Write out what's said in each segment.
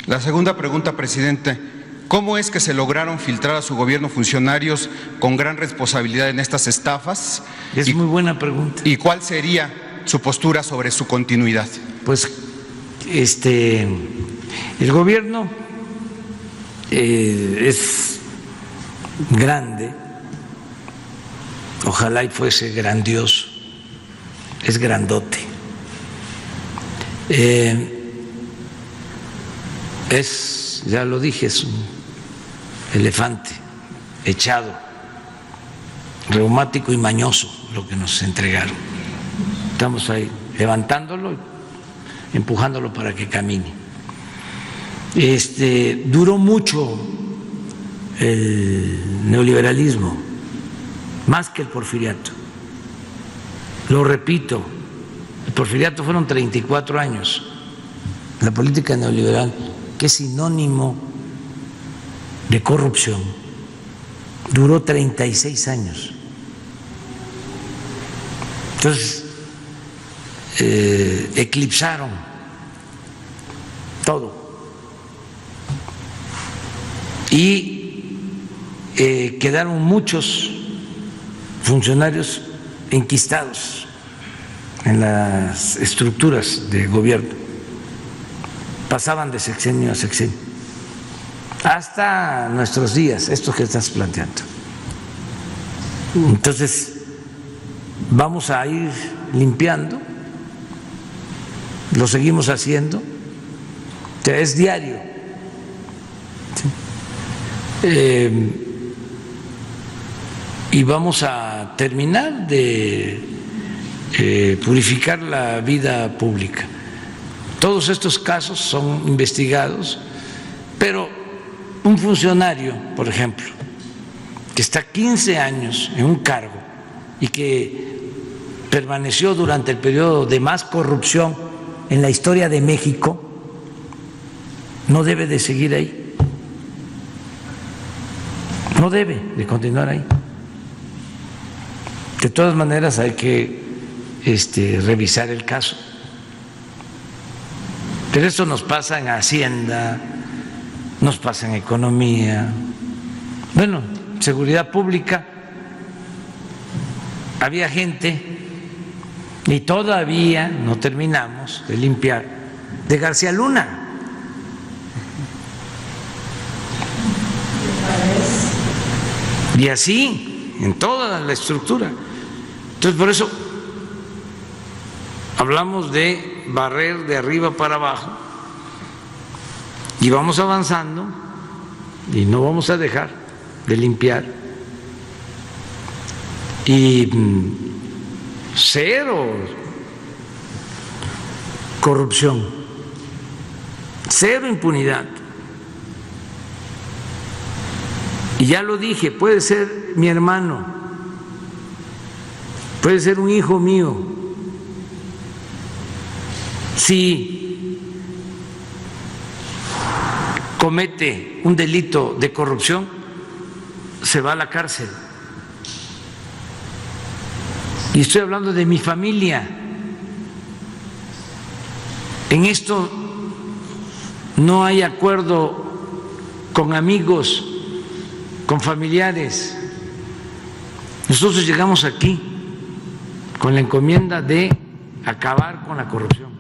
La segunda pregunta, presidente. ¿Cómo es que se lograron filtrar a su gobierno funcionarios con gran responsabilidad en estas estafas? Es muy buena pregunta. ¿Y cuál sería su postura sobre su continuidad? Pues el gobierno es grande, ojalá y fuese grandioso, es grandote. Ya lo dije, es un elefante echado, reumático y mañoso lo que nos entregaron. Estamos ahí levantándolo, empujándolo para que camine. Duró mucho el neoliberalismo, más que el porfiriato. Lo repito, el porfiriato fueron 34 años. La política neoliberal, que es sinónimo de corrupción, duró 36 años. Entonces, eclipsaron todo y quedaron muchos funcionarios enquistados en las estructuras de gobierno. Pasaban de sexenio a sexenio, hasta nuestros días, esto que estás planteando. Entonces, vamos a ir limpiando, lo seguimos haciendo, es diario. Y vamos a terminar de purificar la vida pública. Todos estos casos son investigados, pero un funcionario, por ejemplo, que está 15 años en un cargo y que permaneció durante el periodo de más corrupción en la historia de México, no debe de seguir ahí, no debe de continuar ahí. De todas maneras hay que revisar el caso. Pero esto nos pasa en Hacienda, nos pasa en Economía, bueno, Seguridad Pública. Había gente, y todavía no terminamos de limpiar, de García Luna. Y así, en toda la estructura. Entonces, por eso hablamos de barrer de arriba para abajo y vamos avanzando y no vamos a dejar de limpiar. Y cero corrupción, cero impunidad. Y ya lo dije, puede ser mi hermano, puede ser un hijo mío. Si comete un delito de corrupción, se va a la cárcel. Y estoy hablando de mi familia. En esto no hay acuerdo con amigos, con familiares. Nosotros llegamos aquí con la encomienda de acabar con la corrupción.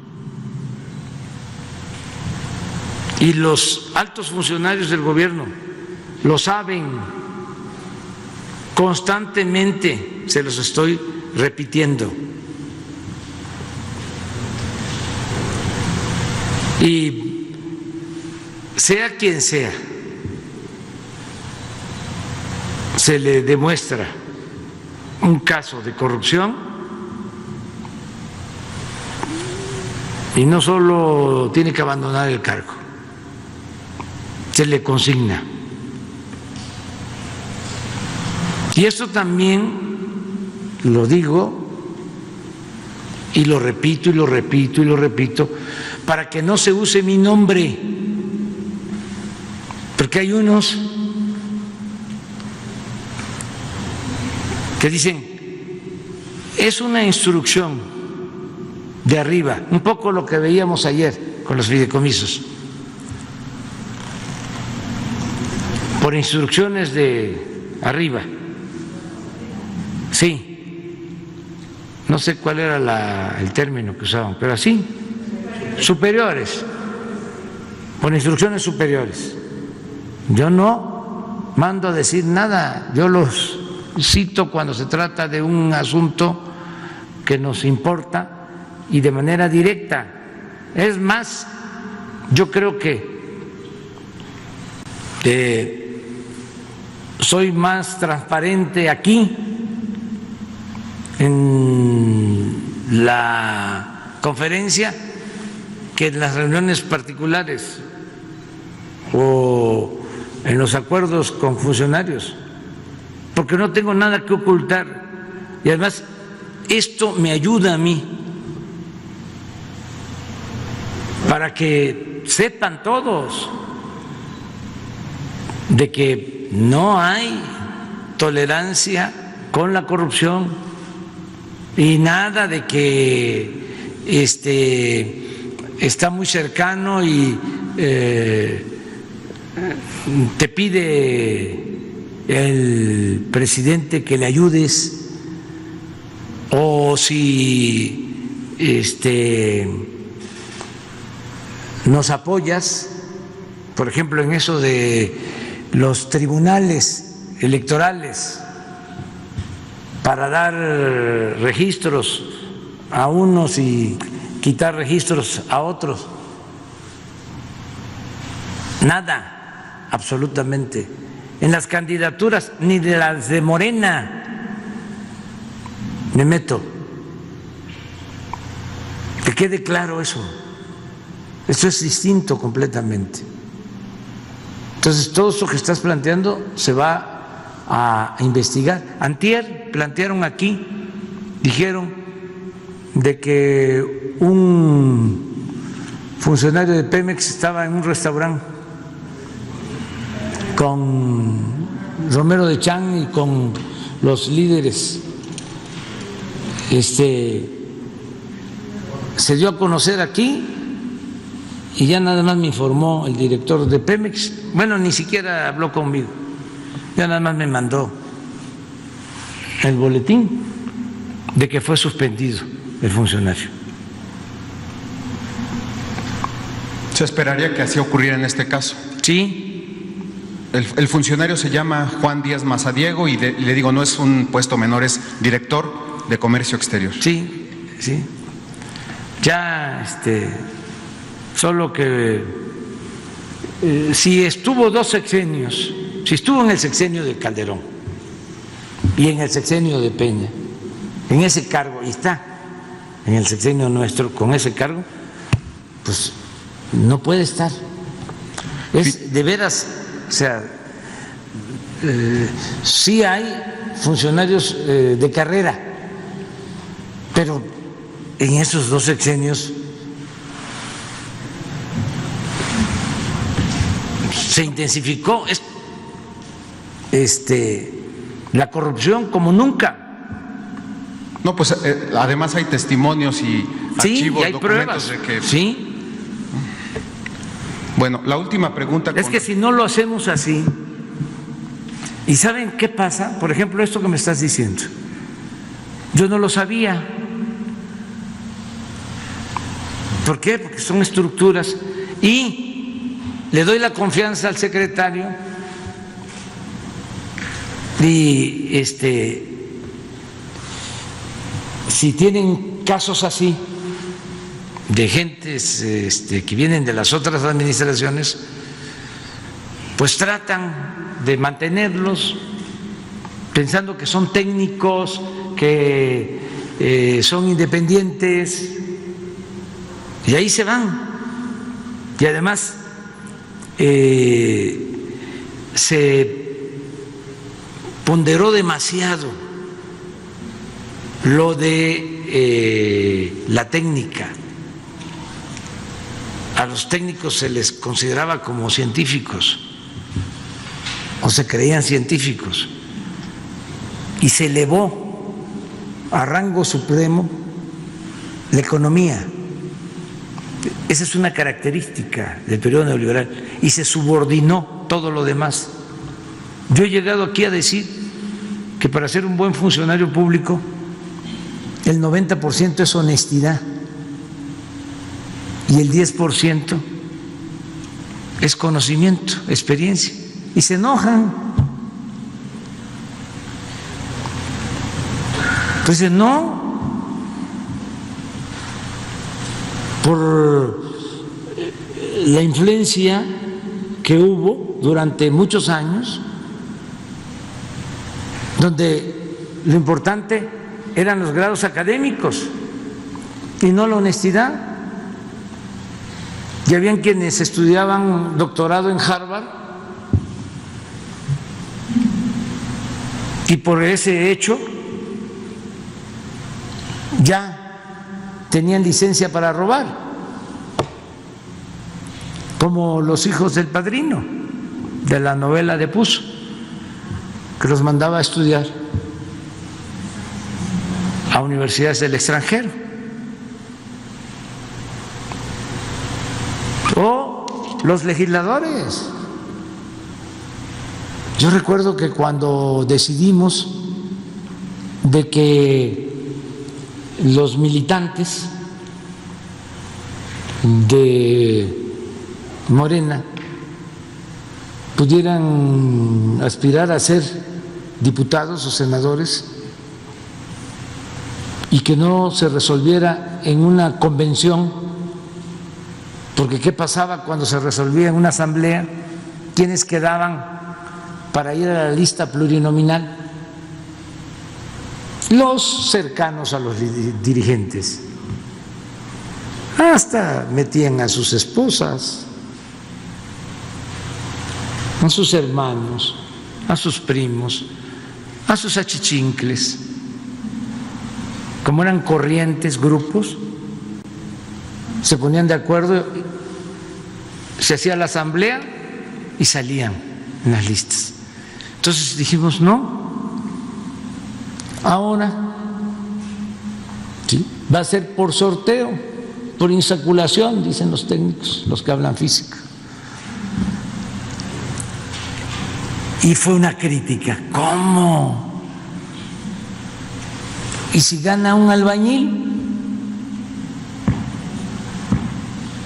Y los altos funcionarios del gobierno lo saben, constantemente se los estoy repitiendo. Y sea quien sea, se le demuestra un caso de corrupción y no solo tiene que abandonar el cargo, se le consigna. Y esto también lo digo y lo repito y lo repito y lo repito para que no se use mi nombre, porque hay unos que dicen es una instrucción de arriba, un poco lo que veíamos ayer con los fideicomisos. por instrucciones de arriba. Sí, no sé cuál era el término que usaban, pero así, superiores, por instrucciones superiores. Yo no mando a decir nada, yo los cito cuando se trata de un asunto que nos importa y de manera directa. Es más, yo creo que soy más transparente aquí en la conferencia que en las reuniones particulares o en los acuerdos con funcionarios, porque no tengo nada que ocultar y además esto me ayuda a mí para que sepan todos de que no hay tolerancia con la corrupción y nada de que está muy cercano y te pide el presidente que le ayudes, o si nos apoyas, por ejemplo, en eso de los tribunales electorales para dar registros a unos y quitar registros a otros. Nada, absolutamente. En las candidaturas, ni de las de Morena me meto. Que quede claro eso. Esto es distinto completamente. Entonces, todo eso que estás planteando se va a investigar. Antier plantearon aquí, dijeron de que un funcionario de Pemex estaba en un restaurante con Romero de Champs y con los líderes. Se dio a conocer aquí y ya nada más me informó el director de Pemex. Bueno, ni siquiera habló conmigo, ya nada más me mandó el boletín de que fue suspendido el funcionario. ¿Se esperaría que así ocurriera en este caso? Sí. El funcionario se llama Juan Díaz Mazadiego y le digo, no es un puesto menor, es director de Comercio Exterior. Sí, sí. Ya, solo que si estuvo 2 sexenios, si estuvo en el sexenio de Calderón y en el sexenio de Peña, en ese cargo, y está en el sexenio nuestro con ese cargo, pues no puede estar. Es de veras, o sea, sí hay funcionarios de carrera, pero en esos 2 sexenios se intensificó la corrupción como nunca. No, pues además hay testimonios y archivos, y hay documentos pruebas de que... Sí. Bueno, la última pregunta. Es que si no lo hacemos así, ¿y saben qué pasa? Por ejemplo, esto que me estás diciendo, yo no lo sabía. ¿Por qué? Porque son estructuras y le doy la confianza al secretario y si tienen casos así de gentes que vienen de las otras administraciones, pues tratan de mantenerlos pensando que son técnicos, que son independientes, y ahí se van. Y además se ponderó demasiado lo de la técnica. A los técnicos se les consideraba como científicos o se creían científicos y se elevó a rango supremo la economía. Esa es una característica del periodo neoliberal y se subordinó todo lo demás. Yo he llegado aquí a decir que para ser un buen funcionario público el 90% es honestidad y el 10% es conocimiento, experiencia. Y se enojan. Entonces, no, por la influencia que hubo durante muchos años, donde lo importante eran los grados académicos y no la honestidad. Y habían quienes estudiaban doctorado en Harvard y por ese hecho ya tenían licencia para robar, como los hijos del Padrino, de la novela de Puzo, que los mandaba a estudiar a universidades del extranjero. O los legisladores. Yo recuerdo que cuando decidimos de que los militantes de Morena pudieran aspirar a ser diputados o senadores y que no se resolviera en una convención, porque ¿qué pasaba cuando se resolvía en una asamblea? ¿Quiénes quedaban para ir a la lista plurinominal? Los cercanos a los dirigentes. Hasta metían a sus esposas, a sus hermanos, a sus primos, a sus achichincles. Como eran corrientes, grupos, se ponían de acuerdo, se hacía la asamblea y salían en las listas. Entonces dijimos, no, ahora ¿sí? Va a ser por sorteo, por insaculación, dicen los técnicos, los que hablan física. Y fue una crítica, ¿cómo? ¿Y si gana un albañil?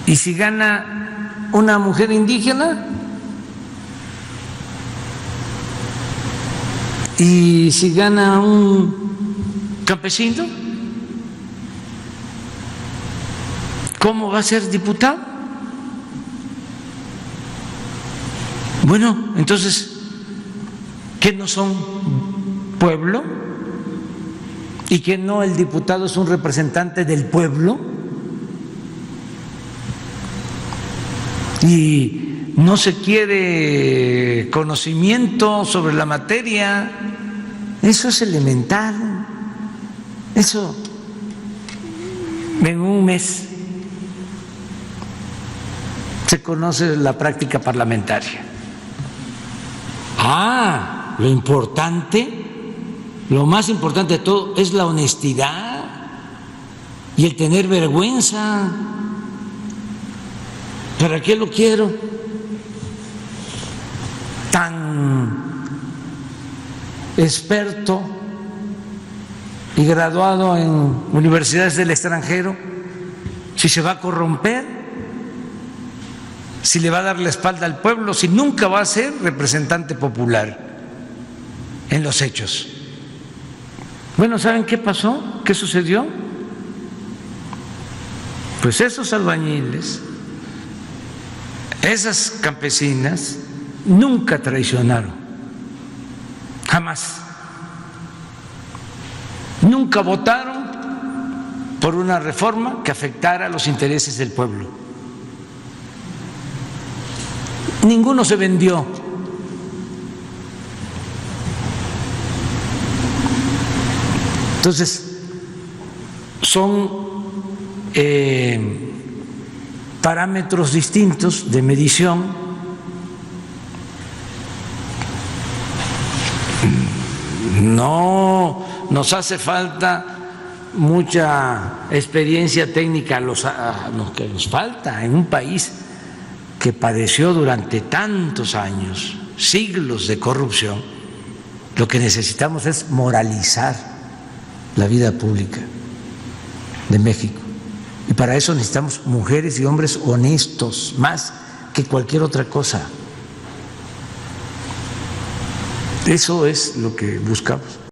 ¿Y si gana una mujer indígena? ¿Y si gana un campesino? ¿Cómo va a ser diputado? Bueno, entonces, ¿qué no son pueblo? ¿Y que no el diputado es un representante del pueblo? Y no se quiere conocimiento sobre la materia. Eso es elemental. Eso en un mes se conoce la práctica parlamentaria. Lo importante, lo más importante de todo es la honestidad y el tener vergüenza. ¿Para qué lo quiero tan experto y graduado en universidades del extranjero si se va a corromper, si le va a dar la espalda al pueblo, si nunca va a ser representante popular en los hechos? Bueno, ¿saben qué pasó? ¿Qué sucedió? Pues esos albañiles, esas campesinas nunca traicionaron, jamás. Nunca votaron por una reforma que afectara los intereses del pueblo. Ninguno se vendió. Entonces, son parámetros distintos de medición. No nos hace falta mucha experiencia técnica, lo que nos falta en un país que padeció durante tantos años, siglos de corrupción, lo que necesitamos es moralizar la vida pública de México. Y para eso necesitamos mujeres y hombres honestos, más que cualquier otra cosa. Eso es lo que buscamos.